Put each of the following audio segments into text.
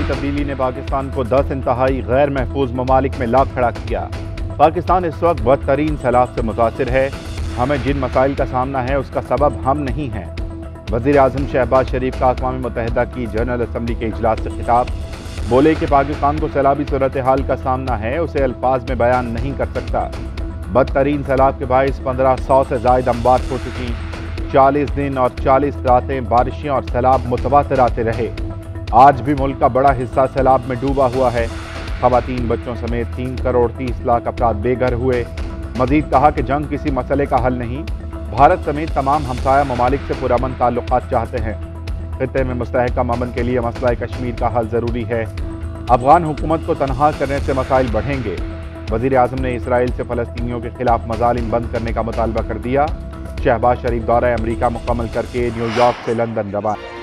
तब्दीली ने पाकिस्तान को 10 इंतहाई गैर महफूज ममालिक में ला खड़ा किया। पाकिस्तान इस वक्त बदतरीन सैलाब से मुतासिर है। हमें जिन मसाइल का सामना है उसका सबब हम नहीं हैं। वज़ीर आज़म शहबाज शरीफ का अक़वाम मुत्तहिदा की जनरल असम्बली के इजलास से खिताब। बोले कि पाकिस्तान को सैलाबी सूरत हाल का सामना है, उसे अल्फाज में बयान नहीं कर सकता। बदतरीन सैलाब के बाइस 1500 से ज़ायद अम्बार हो चुकी। 40 दिन और 40 रातें बारिशें और सैलाब मुतवातिर आते रहे। आज भी मुल्क का बड़ा हिस्सा सैलाब में डूबा हुआ है। ख़वातीन बच्चों समेत 3 करोड़ 30 लाख अफराद बेघर हुए। मजीद कहा कि जंग किसी मसले का हल नहीं, भारत समेत तमाम हमसाया ममालिक से पुरअमन ताल्लुकात चाहते हैं। खित्ते में मुस्तहकम अमन के लिए मसला कश्मीर का हल ज़रूरी है। अफगान हुकूमत को तनहा करने से मसाइल बढ़ेंगे। वज़ीर आज़म ने इसराइल से फ़लस्तीनियों के खिलाफ मज़ालिम बंद करने का मुतालबा कर दिया। शहबाज शरीफ दौरा अमरीका मुकम्मल करके न्यूयॉर्क से लंदन रवाना।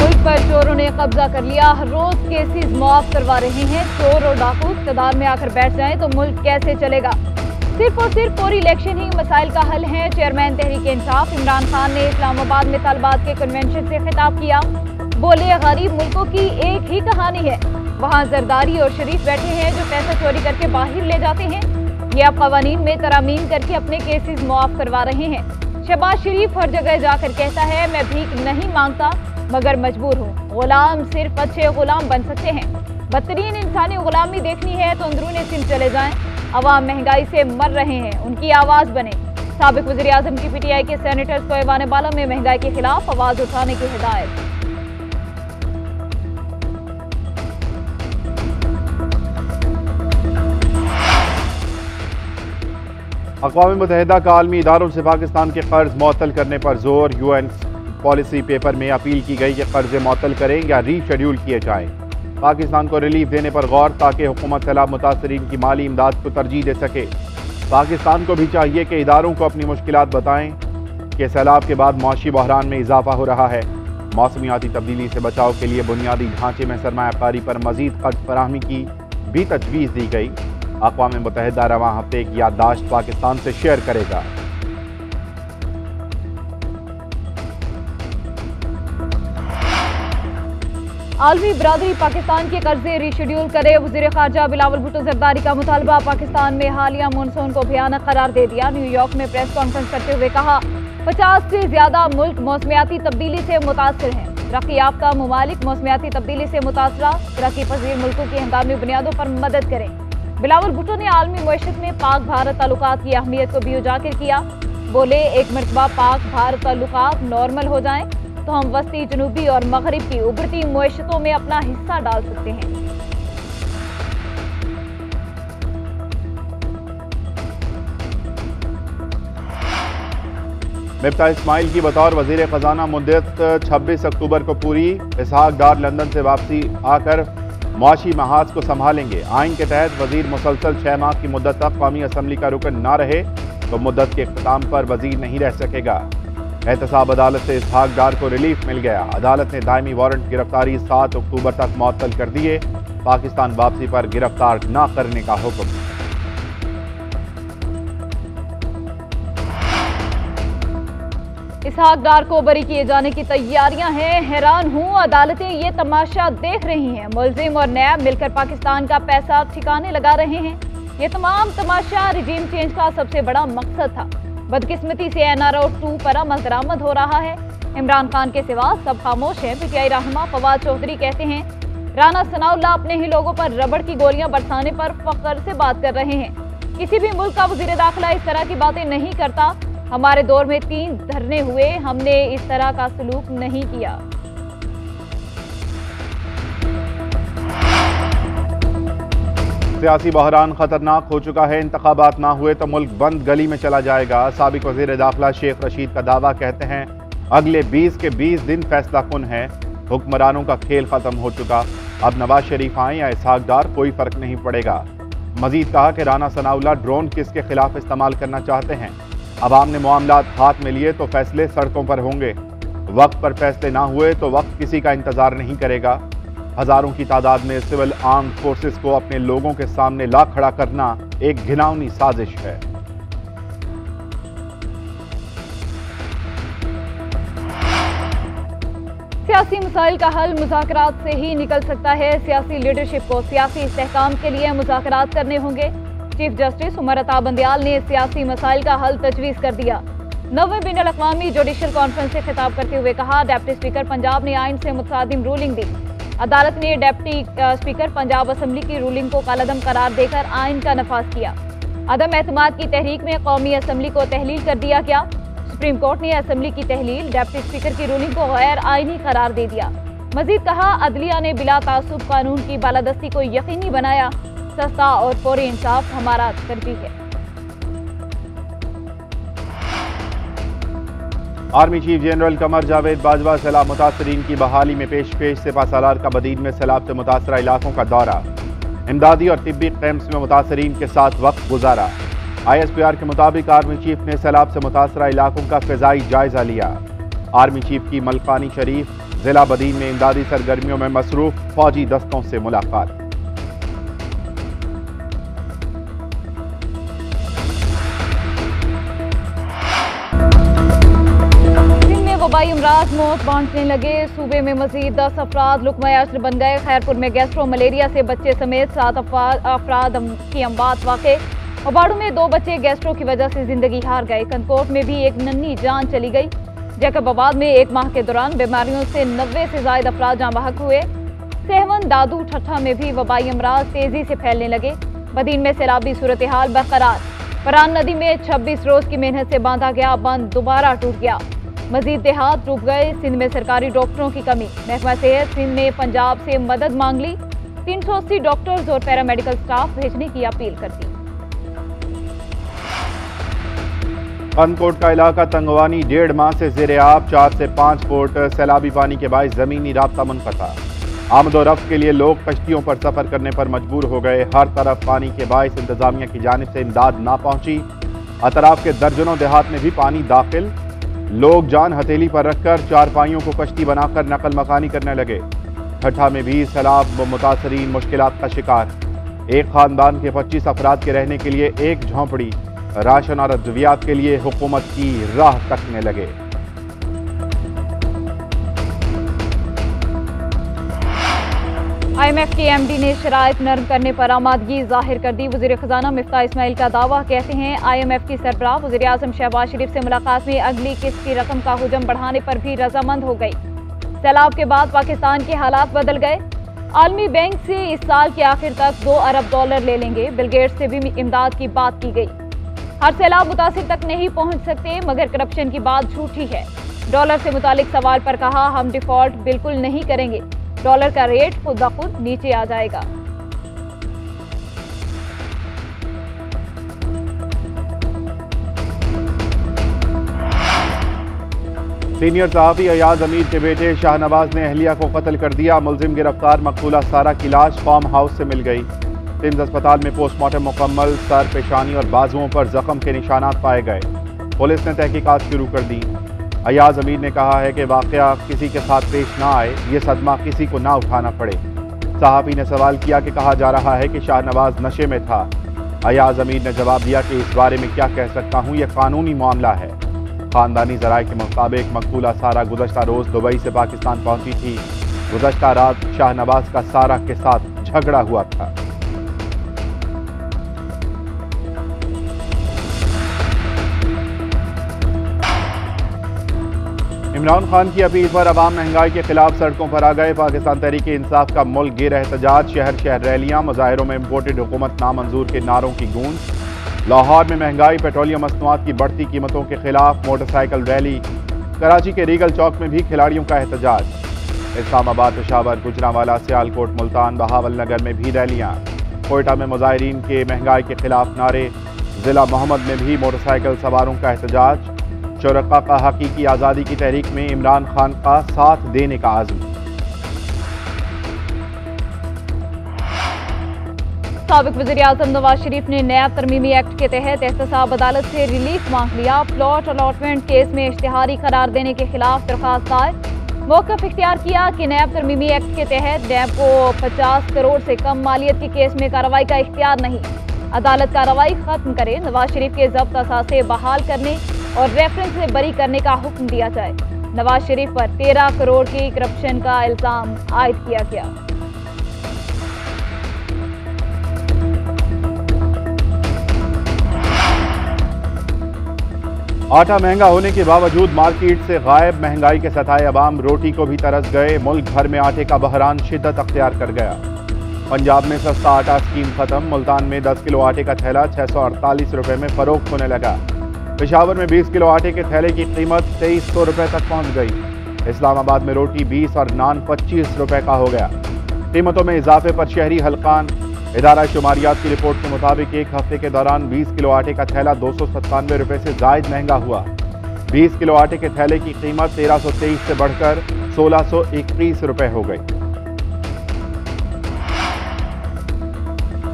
मुल्क पर चोरों ने कब्जा कर लिया। हर रोज केसेस मुआफ करवा रहे हैं। चोर और डाकू इक़्तिदार में आकर बैठ जाएं तो मुल्क कैसे चलेगा। सिर्फ और सिर्फ पूरी इलेक्शन ही मसाइल का हल है। चेयरमैन तहरीक इंसाफ इमरान खान ने इस्लामाबाद में तलबात के कन्वेंशन से खिताब किया। बोले गरीब मुल्कों की एक ही कहानी है, वहाँ जरदारी और शरीफ बैठे हैं जो पैसा चोरी करके बाहर ले जाते हैं। ये अब कवानीन में तरमीम करके अपने केसेस मुआफ करवा रहे हैं। शहबाज शरीफ हर जगह जाकर कहता है मैं भीख नहीं मांगता मगर मजबूर हूँ। गुलाम सिर्फ अच्छे गुलाम बन सकते हैं। बदतरीन इंसानी गुलामी देखनी है तो अंदरूनी सिंध चले जाएं। अवाम महंगाई से मर रहे हैं, उनकी आवाज बने। साबिक वज़ीर आज़म की PTI के सेनेटर्स को ऐवान बाला में महंगाई के खिलाफ आवाज उठाने की हिदायत। अक़वाम मुत्तहिदा का आलमी इदारों से पाकिस्तान के कर्ज मुअत्तल करने पर जोर। UN पॉलिसी पेपर में अपील की गई कि कर्जे मुअत्तल करें या रीशेड्यूल किए जाएं। पाकिस्तान को रिलीफ देने पर गौर ताकि हुकूमत सैलाब मुतासरीन की माली इमदाद को तरजीह दे सके। पाकिस्तान को भी चाहिए कि इदारों को अपनी मुश्किलात बताएं कि सैलाब के बाद मौशी बहरान में इजाफा हो रहा है। मौसमियाती तब्दीली से बचाव के लिए बुनियादी ढांचे में सरमायाकारी पर मजीद खर्च फराहमी की भी तजवीज़ दी गई। अक़वाम मुत्तहिदा रवां हफ्ते की याददाश्त पाकिस्तान से शेयर करेगा। आलमी बरादरी पाकिस्तान के कर्जे रीशेड्यूल करे। वज़ीर ख़ारजा बिलावल भुट्टो ज़रदारी का मुतालबा। पाकिस्तान में हालिया मानसून को भयानक करार दे दिया। न्यूयॉर्क में प्रेस कॉन्फ्रेंस करते हुए कहा 50 से ज्यादा मुल्क मौसमियाती तब्दीली से मुतासर हैं। तरक्की याफ्ता ममालिक मौसमियाती तब्दीली से मुतासरा तरक्की पजीर मुल्कों की हंगामी बुनियादों पर मदद करें। बिलावल भुट्टो ने आलमी मईशत में पाक भारत ताल्लुकात की अहमियत को भी उजागर किया। बोले एक मरतबा पाक भारत ताल्लुकात नॉर्मल हो जाएं तो हम वस्ती जनूबी और मगरिब की उभरती मईशतों में अपना हिस्सा डाल सकते हैं। मिफ्ता इस्माइल की बतौर वजीर खजाना मुद्दत 26 अक्टूबर को पूरी। इसहाक डार लंदन से वापसी आकर मुआशी महाज को संभालेंगे। आइन के तहत वजीर मुसलसल 6 माह की मुद्दत तक कौमी असम्बली का रुकन ना रहे तो मुद्दत के इख्तिताम पर वजीर नहीं रह सकेगा। एहतसाब अदालत से इसहाक डार को रिलीफ मिल गया। अदालत ने दायमी वारंट गिरफ्तारी 7 अक्टूबर तक मुअत्तल कर दिए। पाकिस्तान वापसी पर गिरफ्तार न करने का हुक्म। इसहाक डार को बरी किए जाने की तैयारियां हैं। हैरान हूं, अदालतें ये तमाशा देख रही हैं। मुल्जिम और नैब मिलकर पाकिस्तान का पैसा ठिकाने लगा रहे हैं। ये तमाम तमाशा रिजीम चेंज का सबसे बड़ा मकसद था। बदकिस्मती से NRO 2 पर अमल दरामद हो रहा है। इमरान खान के सिवा सब खामोश हैं। PTI रहनुमा फवाद चौधरी कहते हैं राना सनाउल्लाह अपने ही लोगों पर रबड़ की गोलियां बरसाने पर फख्र से बात कर रहे हैं। किसी भी मुल्क का वजीर दाखिला इस तरह की बातें नहीं करता। हमारे दौर में 3 धरने हुए, हमने इस तरह का सलूक नहीं किया। सियासी बहरान खतरनाक हो चुका है। इंतखाबात ना हुए तो मुल्क बंद गली में चला जाएगा। साबिक वजीर दाखिला शेख रशीद का दावा। कहते हैं अगले 20 के 20 दिन फैसला कुन है। हुक्मरानों का खेल खत्म हो चुका। अब नवाज शरीफ आए या इसहाक डार कोई फर्क नहीं पड़ेगा। मजीद कहा कि राना सनाउल्लाह ड्रोन किसके खिलाफ इस्तेमाल करना चाहते हैं। अवाम ने मामलात हाथ में लिए तो फैसले सड़कों पर होंगे। वक्त पर फैसले ना हुए तो वक्त किसी का इंतजार नहीं करेगा। हजारों की तादाद में सिविल आर्म्ड फोर्सेस को अपने लोगों के सामने ला खड़ा करना एक घिनौनी साजिश है। सियासी मसाइल का हल मुज़ाकरात से ही निकल सकता है। सियासी लीडरशिप को सियासी इस्तेहकाम के लिए मुज़ाकरात करने होंगे। चीफ जस्टिस उमर अता बंदियाल ने सियासी मसाइल का हल तजवीज़ कर दिया। 9वीं बैनुल-अक़वामी जुडिशल कॉन्फ्रेंस से खिताब करते हुए कहा, डिप्टी स्पीकर पंजाब ने आइन से मुतसादिम रूलिंग दी। अदालत ने डिप्टी स्पीकर पंजाब असम्बली की रूलिंग को कालअदम करार देकर आइन का नफाज किया। अदम एतमाद की तहरीक में कौमी असम्बली को तहलील कर दिया गया। सुप्रीम कोर्ट ने असम्बली की तहलील, डिप्टी स्पीकर की रूलिंग को गैर आइनी करार दे दिया। मजीद कहा, अदलिया ने बिला तासुब कानून की बालादस्ती को यकीनी बनाया। सस्ता और फौरी इंसाफ हमारा तरजीह है। Army chief general Qamar Javed Bajwa सैलाब मुतासरीन की बहाली में पेश सेपासालार का बदीन में सैलाब से मुतासरा इलाकों का दौरा, इमदादी और तिब्बी कैंप्स में मुतासरीन के साथ वक्त गुजारा। ISPR के मुताबिक आर्मी चीफ ने सैलाब से मुतासरा इलाकों का फ़िज़ाई जायजा लिया। आर्मी चीफ की मलकानी शरीफ जिला बदीन में इमदादी सरगर्मियों में मसरूफ फौजी दस्तों से मुलाकात। वबाई अमराज मौत बांटने लगे, सूबे में मजीद 10 अफराद लुकमा अशर बन गए। खैरपुर में गैस्ट्रो मलेरिया से बच्चे समेत 7 अफराद की अमवात वाक़े। अबाड़ू में 2 बच्चे गैस्ट्रो की वजह से जिंदगी हार गए। कनकोट में भी एक नन्ही जान चली गई। जैकबाबाद में 1 माह के दौरान बीमारियों से 90 से ज्यादा अफराद जाँ बहक हुए। सहवन, दादू, ठट्ठा में भी वबाई अमराज तेजी से फैलने लगे। बदीन में सैलाबी सूरत हाल बरकरार। परान नदी में 26 रोज की मेहनत से बांधा गया बंद दोबारा टूट गया। मजीद देहात डूब गए। सिंध में सरकारी डॉक्टरों की कमी। महकमा सेहत सिंध ने पंजाब से मदद मांग ली। 380 डॉक्टर्स और पैरामेडिकल स्टाफ भेजने की अपील कर दी। कनकोट का इलाका तंगवानी 1.5 माह से ज़ेरे आब, 4 से 5 फुट। सैलाबी पानी के बायस ज़मीनी राब्ता मुनक़ता। आमद व रफ्त के लिए लोग कश्तियों पर सफ़र करने पर मजबूर हो गए। हर तरफ पानी के बायस इंतजामिया की जानिब से इमदाद ना पहुंची। अतराफ के दर्जनों देहात में भी पानी दाखिल। लोग जान हथेली पर रखकर चारपाइयों को कश्ती बनाकर नकल मकानी करने लगे। ठट्ठा में भी सैलाब मुतासरीन मुश्किलात का शिकार। एक खानदान के 25 अफराद के रहने के लिए एक झोंपड़ी, राशन और अद्वियात के लिए हुकूमत की राह तकने लगे। IMF के MD ने शराइत नरम करने पर आमादगी जाहिर कर दी। वज़ीर ख़जाना मिफ्ताह इस्माइल का दावा, कहते हैं IMF की सरबराह वज़ीर आज़म शहबाज शरीफ से मुलाकात में अगली किस्त की रकम का हुजम बढ़ाने पर भी रजामंद हो गई। सैलाब के बाद पाकिस्तान के हालात बदल गए। आलमी बैंक से इस साल के आखिर तक $2 अरब ले लेंगे। बिल गेट्स से भी इमदाद की बात की गई। हर सैलाब मुतासिर तक नहीं पहुंच सकते, मगर करप्शन की बात झूठी है। डॉलर से मुतालिक सवाल पर कहा, हम डिफॉल्ट बिल्कुल नहीं करेंगे। डॉलर का रेट खुद ब खुद नीचे आ जाएगा। सीनियर सहाफ़ी अयाज अमीर के बेटे शाहनवाज ने अहलिया को कत्ल कर दिया। मुलजिम गिरफ्तार। मकबूला सारा की लाश फार्म हाउस से मिल गई। सिम्स अस्पताल में पोस्टमार्टम मुकम्मल। सर, पेशानी और बाजुओं पर जख्म के निशानात पाए गए। पुलिस ने तहकीकात शुरू कर दी। अयाज अमीर ने कहा है कि वाक़या किसी के साथ पेश ना आए, ये सदमा किसी को ना उठाना पड़े। सहाफ़ी ने सवाल किया कि कहा जा रहा है कि शाहनवाज नशे में था। अयाज अमीर ने जवाब दिया कि इस बारे में क्या कह सकता हूँ, यह कानूनी मामला है। ख़ानदानी ज़राए के मुताबिक मकबूला सारा गुज़श्ता रोज़ दुबई से पाकिस्तान पहुँची थी। गुज़श्ता रात शाहनवाज का सारा के साथ झगड़ा हुआ था। इमरान खान की अपील पर अवाम महंगाई के खिलाफ सड़कों पर आ गए। पाकिस्तान तहरीक इंसाफ का मुल्क गिर एहतजाज। शहर शहर रैलियां। मुजाहिरों में इम्पोर्टेड हुकूमत नामंजूर के नारों की गूंज। लाहौर में महंगाई, पेट्रोलियम मसनूआत की बढ़ती कीमतों के खिलाफ मोटरसाइकिल रैली। कराची के रीगल चौक में भी खिलाड़ियों का एहतजाज। इस्लामाबाद, पेशावर, गुजरांवाला, सियालकोट, मुल्तान, बहावल नगर में भी रैलियां। कोयटा में मुजाहिरीन के महंगाई के खिलाफ नारे। जिला मोहम्मद में भी मोटरसाइकिल सवारों का एहतजाज। शुरका का हकीकी आज़ादी की तहरीक में इमरान खान का साथ देने का आज़म। साबिक वज़ीर आज़म नवाज शरीफ ने नया तरमीमी एक्ट के तहत एहतसाब अदालत से रिलीफ मांग लिया। प्लॉट अलॉटमेंट केस में इश्तिहारी करार देने के खिलाफ दरख्वास्त दायर। मौक़िफ़ इख्तियार किया कि नया तरमीमी एक्ट के तहत नैब को 50 करोड़ से कम मालियत के केस में कार्रवाई का इख्तियार नहीं। अदालत कार्रवाई खत्म करे। नवाज शरीफ के जब्त असासे बहाल करने और रेफरेंस से बरी करने का हुक्म दिया जाए। नवाज शरीफ पर 13 करोड़ की करप्शन का इल्जाम आयद किया गया। आटा महंगा होने के बावजूद मार्केट से गायब, महंगाई के सताए अवाम रोटी को भी तरस गए। मुल्क भर में आटे का बहरान शिद्दत अख्तियार कर गया। पंजाब में सस्ता आटा स्कीम खत्म। मुल्तान में 10 किलो आटे का थैला 648 रुपए में फरोख्त होने लगा। पेशावर में 20 किलो आटे के थैले की कीमत 2300 रुपए तक पहुंच गई। इस्लामाबाद में रोटी 20 और नान 25 रुपए का हो गया। कीमतों में इजाफे पर शहरी हल्कान। इदारा शुमारियात की रिपोर्ट के मुताबिक एक हफ्ते के दौरान 20 किलो आटे का थैला 297 रुपए से जायद महंगा हुआ। 20 किलो आटे के थैले की कीमत 1323 से बढ़कर 1631 रुपए हो गई।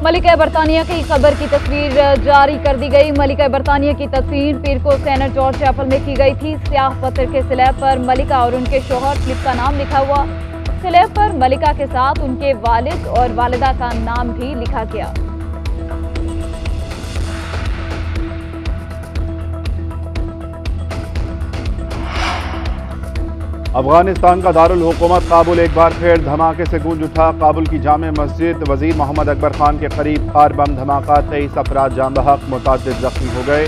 मलिका बरतानिया की कब्र की तस्वीर जारी कर दी गई। मलिका बरतानिया की तस्वीर पीर को सेंट जॉर्ज चैपल में की गई थी। स्याह पत्थर के स्लैब पर मलिका और उनके शोहर फिलिप का नाम लिखा हुआ। स्लैब पर मलिका के साथ उनके वालिद और वालिदा का नाम भी लिखा गया। अफगानिस्तान का दारुल हुकूमत काबुल एक बार फिर धमाके से गूंज उठा। काबुल की जामे मस्जिद वजीर मोहम्मद अकबर खान के करीब कार बम धमाका, 23 अफराद जान बहक, मुतअद्दिद जख्मी हो गए।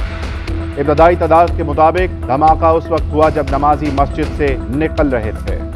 इब्तदाई तादाद के मुताबिक धमाका उस वक्त हुआ जब नमाजी मस्जिद से निकल रहे थे।